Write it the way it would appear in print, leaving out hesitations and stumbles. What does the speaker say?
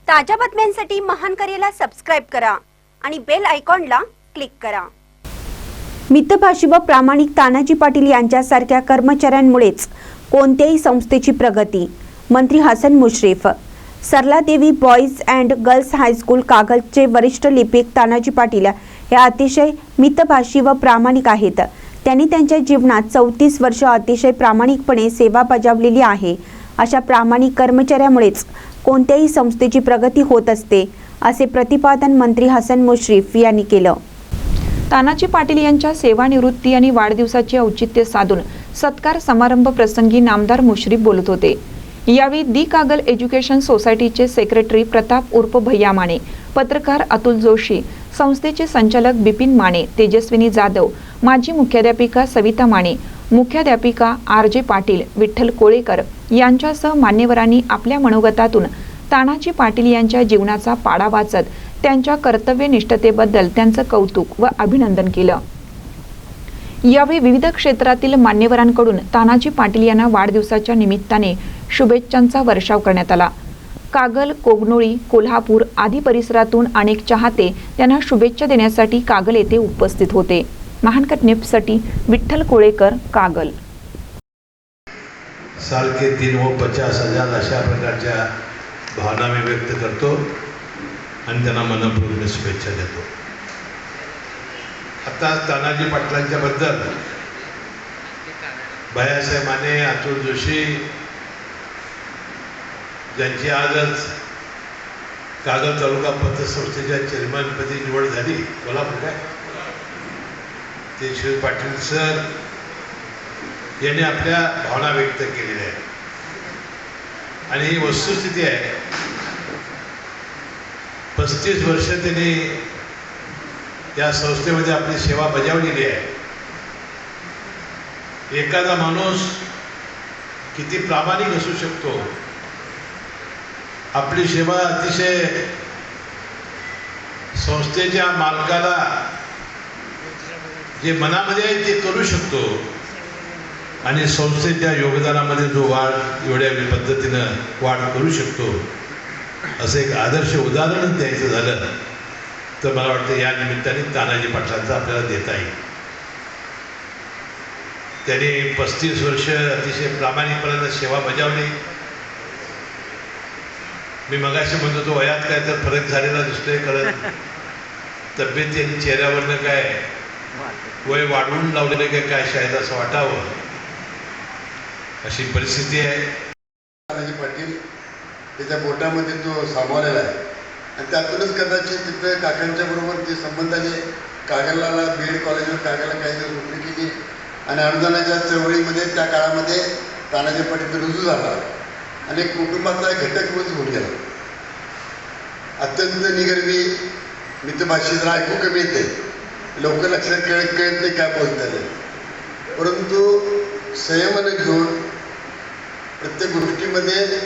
ताज्या बातम्यांसाठी महान करेला सबस्क्राइब करा आणि बेल आयकॉनला क्लिक करा। मितभाषी व प्रामाणिक तानाजी पाटील यांच्यासारख्या कर्मचाऱ्यांमुळेच कोणत्याही संस्थेची प्रगती। मंत्री Hasan Mushrif. Saraladevi Boys and Girls High School कागलचे वरिष्ठ लिपिक तानाजी पाटील हे अतिशय मितभाषी व प्रामाणिक आहेत। त्यांनी त्यांच्या जीवनात 34 वर्ष अतिशय प्रामाणिकपणे सेवा बजावलेली आहे। अशा प्रामाणिक कर्मचाऱ्यामुळेच कोणत्याही संस्थेची प्रगती होत असते, असे प्रतिपादन मंत्री हसन मुश्रीफ यांनी केलं। तानाजी पाटील यांच्या सेवानिवृत्ती आणि वाढदिवसाचे औचित्य साधून सत्कार समारंभ प्रसंगी नामदार मुश्रीफ बोलत होते। यावेळी दी कागल एज्युकेशन सोसायटीचे सेक्रेटरी प्रताप उर्फ भैया माने, पत्रकार अतुल जोशी, संस्थेचे संचालक बिपिन माने, तेजस्विनी जाधव, माजी मुख्याध्यापिका सविता माने, मुख्याध्यापिका आर.जे. पाटील, विठ्ठल कोळेकर यांच्यासह मान्यवरांनी आपल्या मनोगतातून तानाजी पाटील यांच्या जीवनाचा पाढा वाचत त्यांच्या कर्तव्यनिष्ठतेबद्दल त्यांचं कौतुक व अभिनंदन केलं। यावेळी विविध क्षेत्रातील मान्यवरांकडून तानाजी पाटील यांना वाढदिवसाच्या निमित्ताने शुभेच्छांचा वर्षाव करण्यात आला। कागल, कोगनोळी, कोल्हापूर आदी परिसरातून अनेक चाहते त्यांना शुभेच्छा देण्यासाठी कागल येथे उपस्थित होते। महानकट न्यूजसाठी विठ्ठल कोळेकर, कागल। साल के 3 व 50,000 अशा प्रकारच्या भावना मी व्यक्त करतो आणि त्यांना मनपूर्वक शुभेच्छा देतो। आता तानाजी पाटलांच्या बद्दल भैयासाहेब माने, अतुल जोशी ज्यांची आजच कागल तालुका पतसंस्थेच्या चेअरमनपदी निवड झाली, कोल्हापूर काय ते श्री पाटील सर यांनी आपल्या भावना व्यक्त केलेल्या आहेत आणि ही वस्तुस्थिती आहे। 35 वर्ष त्यांनी या संस्थेमध्ये आपली सेवा बजावलेली आहे। एखादा माणूस किती प्रामाणिक असू शकतो, आपली सेवा अतिशय संस्थेच्या मालकाला जे मनामध्ये आहे ते करू शकतो आणि संस्थेच्या योगदानामध्ये जो वाढ एवढ्या पद्धतीनं वाढ करू शकतो, असं एक आदर्श उदाहरण द्यायचं झालं तर मला वाटतं या निमित्ताने तानाजी पाटलांचा आपल्याला देता येईल। त्यांनी 35 वर्ष अतिशय प्रामाणिकपणाने सेवा बजावली। मी मगाशी म्हणतो तो वयात काय तर फरक झालेला दिसतोय, कारण तब्येत आणि चेहऱ्यावरनं काय वय वाढवून लावलेलं काय शायद असं वाटावं अशी परिस्थिती आहे। तानाजी पाटील त्याच्या बोटामध्ये तो सामावलेला आहे आणि त्यातूनच कदाचित तिथं काकांच्या बरोबर जे संबंध आले। कागलला BEd कॉलेजवर कागलला काही दिवस नोकरी केली आणि अनुदानाच्या चळवळीमध्ये त्या काळामध्ये तानाजी पाटील रुजू झाला आणि कुटुंबाचा घटक होऊन गेला। अत्यंत निगर्वी, मितभाषी, जरा ऐकू कमी येते, लवकर लक्षात कळत नाही काय बोलतात, परंतु संयमानं घेऊन प्रत्येक गोष्टीमध्ये